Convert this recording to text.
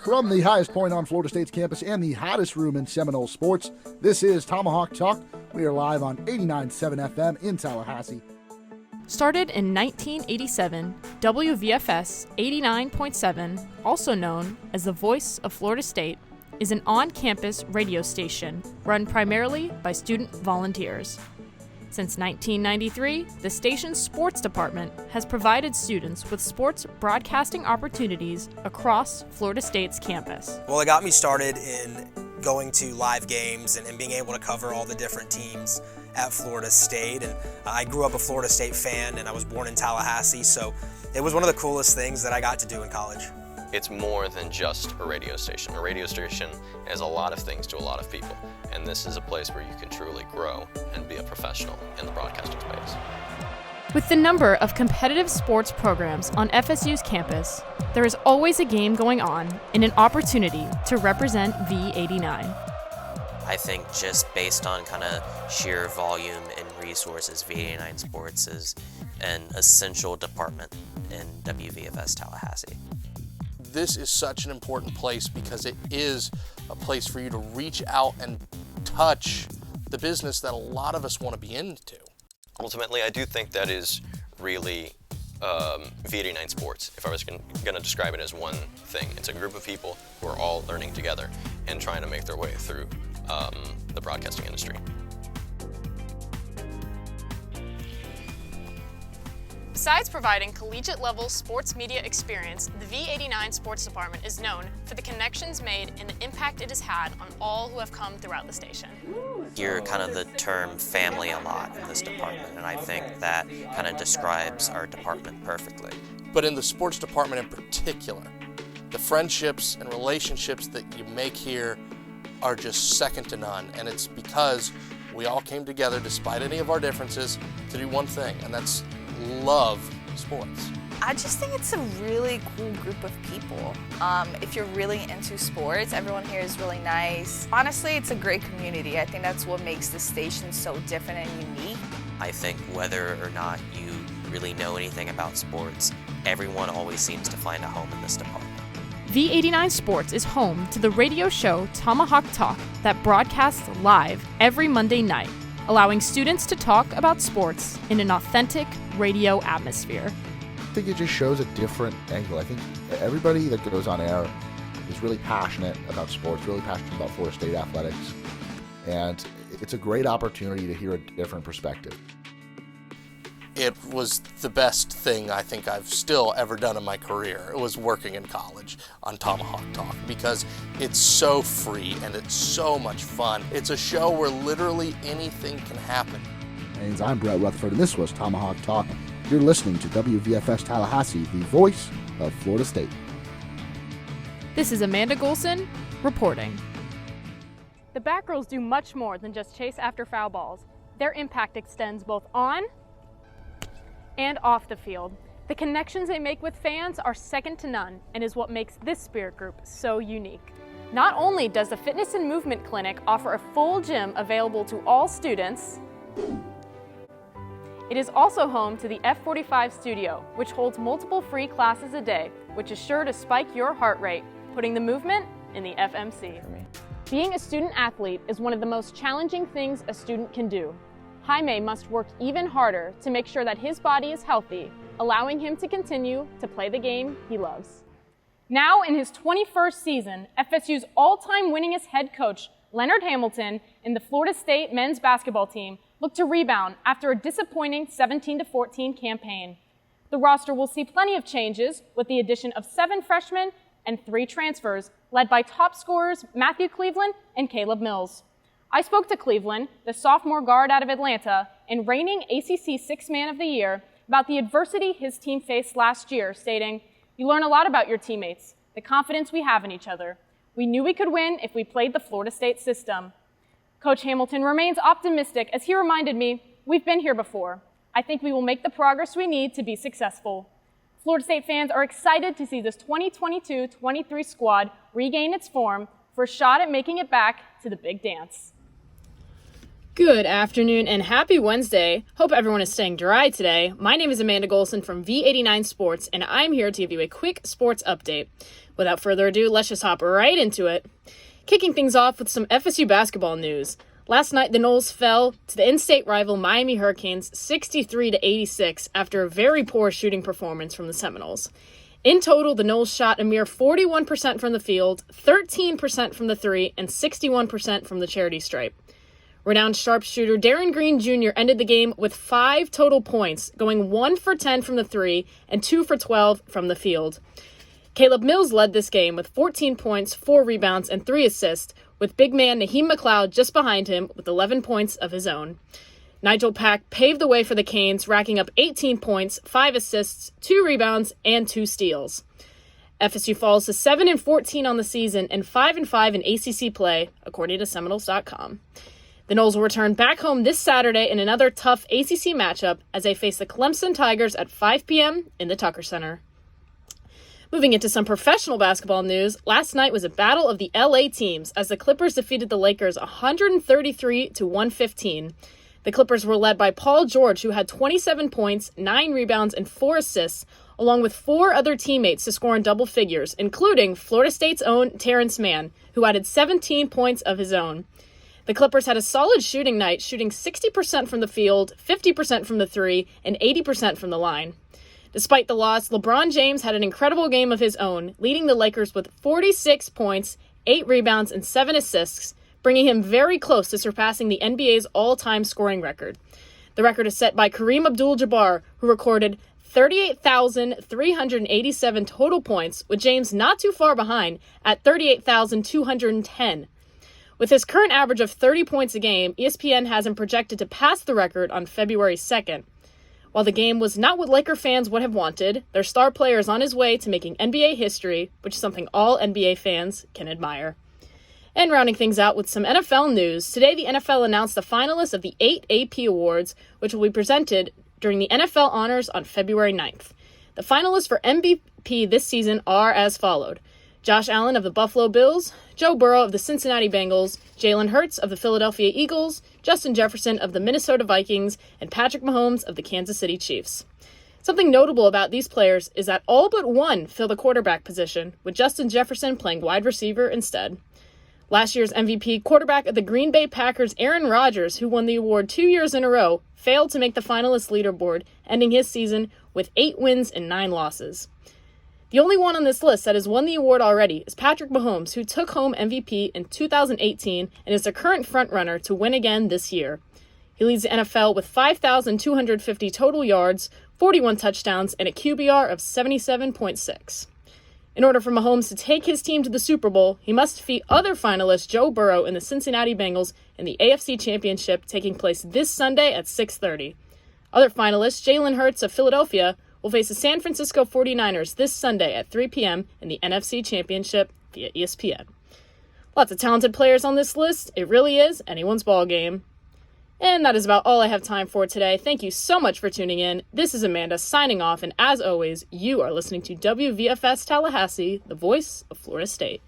From the highest point on Florida State's campus and the hottest room in Seminole Sports, this is Tomahawk Talk. We are live on 89.7 FM in Tallahassee. Started in 1987, WVFS 89.7, also known as the Voice of Florida State, is an on-campus radio station run primarily by student volunteers. Since 1993, the station's sports department has provided students with sports broadcasting opportunities across Florida State's campus. Well, it got me started in going to live games and being able to cover all the different teams at Florida State. And I grew up a Florida State fan, and I was born in Tallahassee, so it was one of the coolest things that I got to do in college. It's more than just a radio station. A radio station is a lot of things to a lot of people, and this is a place where you can truly grow and be a professional in the broadcasting space. With the number of competitive sports programs on FSU's campus, there is always a game going on and an opportunity to represent V89. I think just based on kind of sheer volume and resources, V89 Sports is an essential department in WVFS Tallahassee. This is such an important place because it is a place for you to reach out and touch the business that a lot of us want to be into. Ultimately, I do think that is really V89 Sports. If I was going to describe it as one thing, it's a group of people who are all learning together and trying to make their way through the broadcasting industry. Besides providing collegiate-level sports media experience, the V89 Sports Department is known for the connections made and the impact it has had on all who have come throughout the station. You're kind of the term family a lot in this department, and I think that kind of describes our department perfectly. But in the sports department in particular, the friendships and relationships that you make here are just second to none, and it's because we all came together, despite any of our differences, to do one thing, and that's love sports. I just think it's a really cool group of people. If you're really into sports, everyone here is really nice. Honestly, it's a great community. I think that's what makes the station so different and unique. I think whether or not you really know anything about sports, everyone always seems to find a home in this department. V89 Sports is home to the radio show Tomahawk Talk that broadcasts live every Monday night, allowing students to talk about sports in an authentic radio atmosphere. I think it just shows a different angle. I think everybody that goes on air is really passionate about sports, really passionate about Florida State athletics, and it's a great opportunity to hear a different perspective. It was the best thing I think I've still ever done in my career. It was working in college on Tomahawk Talk because it's so free and it's so much fun. It's a show where literally anything can happen. And I'm Brett Rutherford, and this was Tomahawk Talk. You're listening to WVFS Tallahassee, the voice of Florida State. This is Amanda Golson reporting. The back rows do much more than just chase after foul balls. Their impact extends both on and off the field. The connections they make with fans are second to none and is what makes this spirit group so unique. Not only does the Fitness and Movement Clinic offer a full gym available to all students, it is also home to the F45 studio, which holds multiple free classes a day, which is sure to spike your heart rate, putting the movement in the FMC. Being a student athlete is one of the most challenging things a student can do. Jaime must work even harder to make sure that his body is healthy, allowing him to continue to play the game he loves. Now in his 21st season, FSU's all-time winningest head coach, Leonard Hamilton, and the Florida State men's basketball team look to rebound after a disappointing 17-14 campaign. The roster will see plenty of changes with the addition of 7 freshmen and 3 transfers, led by top scorers Matthew Cleveland and Caleb Mills. I spoke to Cleveland, the sophomore guard out of Atlanta, and reigning ACC Sixth Man of the Year, about the adversity his team faced last year, stating, "You learn a lot about your teammates, the confidence we have in each other. We knew we could win if we played the Florida State system." Coach Hamilton remains optimistic as he reminded me, "We've been here before. I think we will make the progress we need to be successful." Florida State fans are excited to see this 2022-23 squad regain its form for a shot at making it back to the big dance. Good afternoon and happy Wednesday. Hope everyone is staying dry today. My name is Amanda Golson from V89 Sports, and I'm here to give you a quick sports update. Without further ado, let's just hop right into it. Kicking things off with some FSU basketball news. Last night, the Noles fell to the in-state rival Miami Hurricanes 63-86 after a very poor shooting performance from the Seminoles. In total, the Noles shot a mere 41% from the field, 13% from the three, and 61% from the charity stripe. Renowned sharpshooter Darren Green Jr. ended the game with 5 total points, going 1 for 10 from the three and 2 for 12 from the field. Caleb Mills led this game with 14 points, 4 rebounds, and 3 assists, with big man Naheem McLeod just behind him with 11 points of his own. Nigel Pack paved the way for the Canes, racking up 18 points, 5 assists, 2 rebounds, and 2 steals. FSU falls to 7-14 on the season and 5-5 in ACC play, according to Seminoles.com. The Noles will return back home this Saturday in another tough ACC matchup as they face the Clemson Tigers at 5 p.m. in the Tucker Center. Moving into some professional basketball news, last night was a battle of the LA teams as the Clippers defeated the Lakers 133-115. The Clippers were led by Paul George, who had 27 points, 9 rebounds, and 4 assists, along with 4 other teammates to score in double figures, including Florida State's own Terrence Mann, who added 17 points of his own. The Clippers had a solid shooting night, shooting 60% from the field, 50% from the three, and 80% from the line. Despite the loss, LeBron James had an incredible game of his own, leading the Lakers with 46 points, 8 rebounds, and 7 assists, bringing him very close to surpassing the NBA's all-time scoring record. The record is set by Kareem Abdul-Jabbar, who recorded 38,387 total points, with James not too far behind at 38,210. With his current average of 30 points a game, ESPN has him projected to pass the record on February 2nd. While the game was not what Laker fans would have wanted, their star player is on his way to making NBA history, which is something all NBA fans can admire. And rounding things out with some NFL news, today the NFL announced the finalists of the 8 AP Awards, which will be presented during the NFL Honors on February 9th. The finalists for MVP this season are as followed: Josh Allen of the Buffalo Bills, Joe Burrow of the Cincinnati Bengals, Jalen Hurts of the Philadelphia Eagles, Justin Jefferson of the Minnesota Vikings, and Patrick Mahomes of the Kansas City Chiefs. Something notable about these players is that all but one fill the quarterback position, with Justin Jefferson playing wide receiver instead. Last year's MVP quarterback of the Green Bay Packers, Aaron Rodgers, who won the award 2 years in a row, failed to make the finalist leaderboard, ending his season with 8 wins and 9 losses. The only one on this list that has won the award already is Patrick Mahomes, who took home MVP in 2018 and is the current frontrunner to win again this year. He leads the NFL with 5,250 total yards, 41 touchdowns, and a QBR of 77.6. In order for Mahomes to take his team to the Super Bowl, he must defeat other finalist Joe Burrow and the Cincinnati Bengals in the AFC Championship taking place this Sunday at 6:30. Other finalists, Jalen Hurts of Philadelphia, will face the San Francisco 49ers this Sunday at 3 p.m. in the NFC Championship via ESPN. Lots of talented players on this list. It really is anyone's ballgame. And that is about all I have time for today. Thank you so much for tuning in. This is Amanda signing off, and as always, you are listening to WVFS Tallahassee, the voice of Florida State.